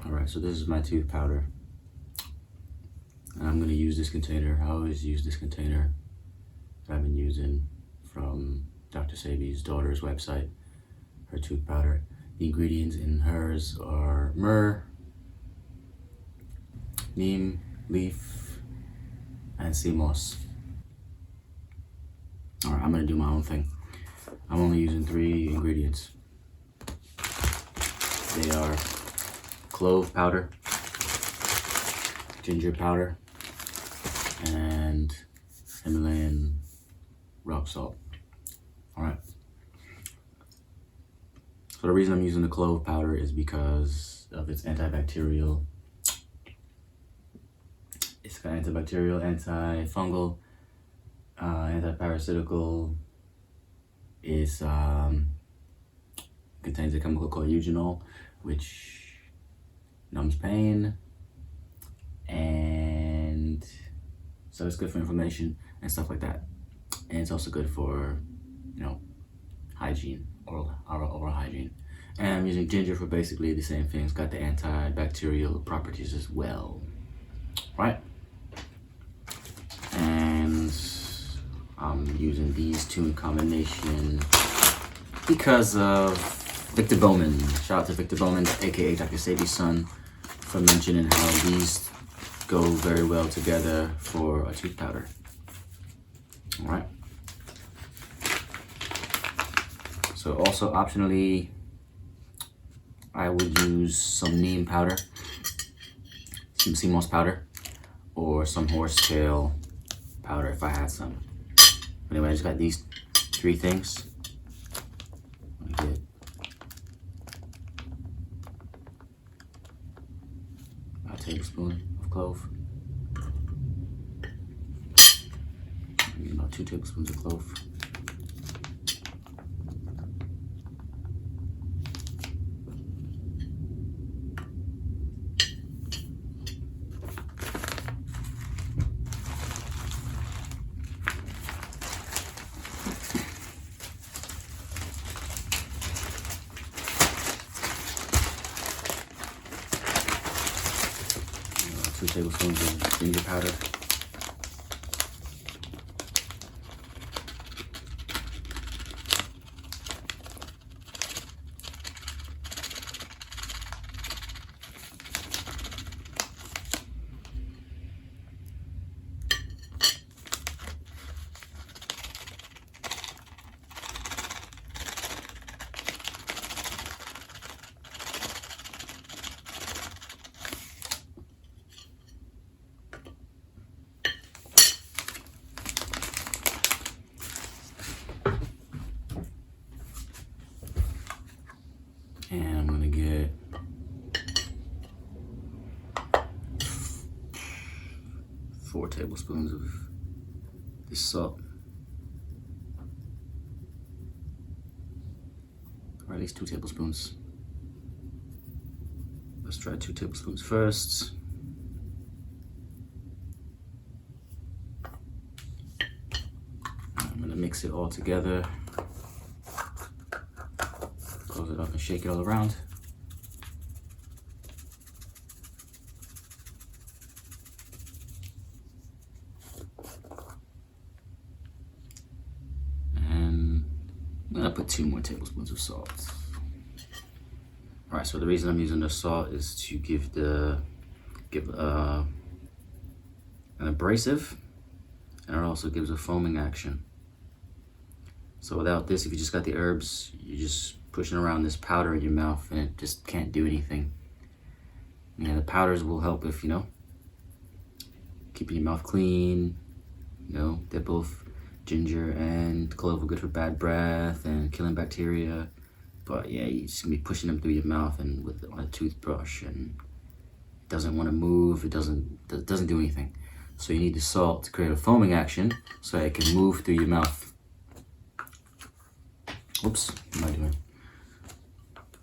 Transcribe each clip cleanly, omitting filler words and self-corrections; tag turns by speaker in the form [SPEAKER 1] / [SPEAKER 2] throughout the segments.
[SPEAKER 1] Alright, so this is my tooth powder. And I'm going to use this container. I always use this container that I've been using from Dr. Sabi's daughter's website, her tooth powder. The ingredients in hers are myrrh, neem leaf, and sea moss. Alright, I'm going to do my own thing. I'm only using 3 ingredients. They are clove powder, ginger powder, and Himalayan rock salt. Alright. So the reason I'm using the clove powder is because of its antibacterial. It's got antibacterial, antifungal, antiparasitical. It contains a chemical called eugenol, which numbs pain, and so it's good for inflammation and stuff like that. And it's also good for, hygiene, oral hygiene. And I'm using ginger for basically the same thing. It's got the antibacterial properties as well, right? And I'm using these 2 in combination because of Victor Bowman. Shout out to Victor Bowman, aka Dr. Sabi's son, for mentioning how these go very well together for a tooth powder. Alright. So also optionally, I would use some neem powder, some sea moss powder, or some horsetail powder if I had some. Anyway, I just got these 3 things. Get a tablespoon of clove. About 2 tablespoons of clove. Two tablespoons of ginger powder. And I'm gonna get 4 tablespoons of this salt, or at least 2 tablespoons. Let's try 2 tablespoons first. I'm gonna mix it all together. Close it up and shake it all around. And I'm gonna put 2 more tablespoons of salt. All right, so the reason I'm using the salt is to give an abrasive, and it also gives a foaming action. So without this, if you just got the herbs, you're just pushing around this powder in your mouth and it just can't do anything. The powders will help if, keeping your mouth clean. They're both ginger and clove are good for bad breath and killing bacteria. But yeah, you're just gonna be pushing them through your mouth and on a toothbrush, and it doesn't want to move. It doesn't do anything. So you need the salt to create a foaming action so it can move through your mouth. Oops, what am I doing?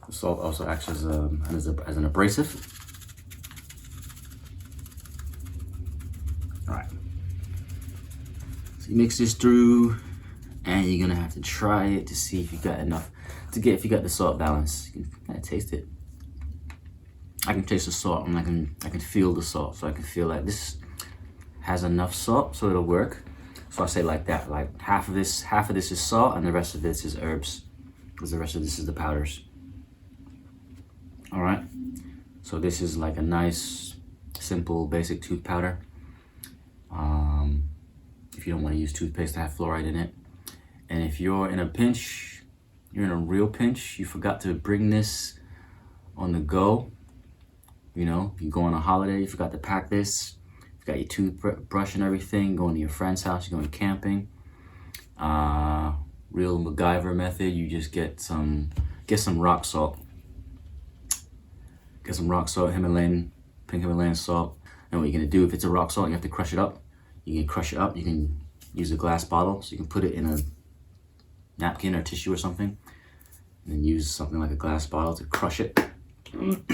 [SPEAKER 1] The salt also acts as an abrasive. All right. So you mix this through, and you're gonna have to try it to see if you got enough if you got the salt balance. You can kind of taste it. I can taste the salt, and I can feel the salt, so I can feel like this has enough salt, so it'll work. So I say like that, like half of this is salt, and the rest of this is herbs, because the rest of this is the powders. All right. So this is like a nice, simple, basic tooth powder. If you don't want to use toothpaste to have fluoride in it, and if you're in a pinch, you're in a real pinch, you forgot to bring this on the go. You know, you go on a holiday, you forgot to pack this. You got your toothbrush and everything. Going to your friend's house, you're going camping. Real MacGyver method. You just get some rock salt. Get some rock salt, pink Himalayan salt. And what you're gonna do, if it's a rock salt, you have to crush it up. You can crush it up. You can use a glass bottle, so you can put it in a napkin or tissue or something, and then use something like a glass bottle to crush it. And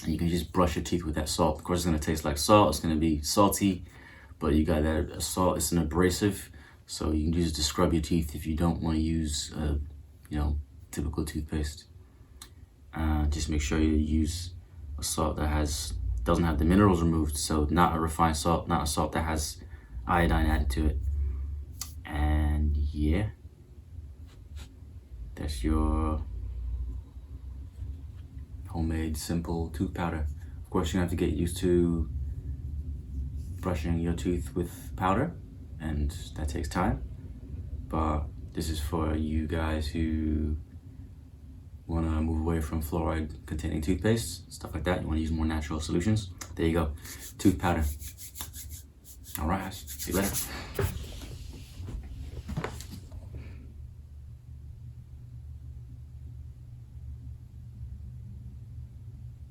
[SPEAKER 1] you can just brush your teeth with that salt. Of course, it's gonna taste like salt. It's gonna be salty, but you got that salt. It's an abrasive, so you can use it to scrub your teeth if you don't want to use, typical toothpaste. Just make sure you use a salt that doesn't have the minerals removed, so not a refined salt, not a salt that has iodine added to it. And yeah, that's your homemade simple tooth powder. Of course, you're gonna have to get used to brushing your teeth with powder, and that takes time, but this is for you guys who want to move away from fluoride containing toothpaste, stuff like that. You want to use more natural solutions. There you go, tooth powder. All right, see you later.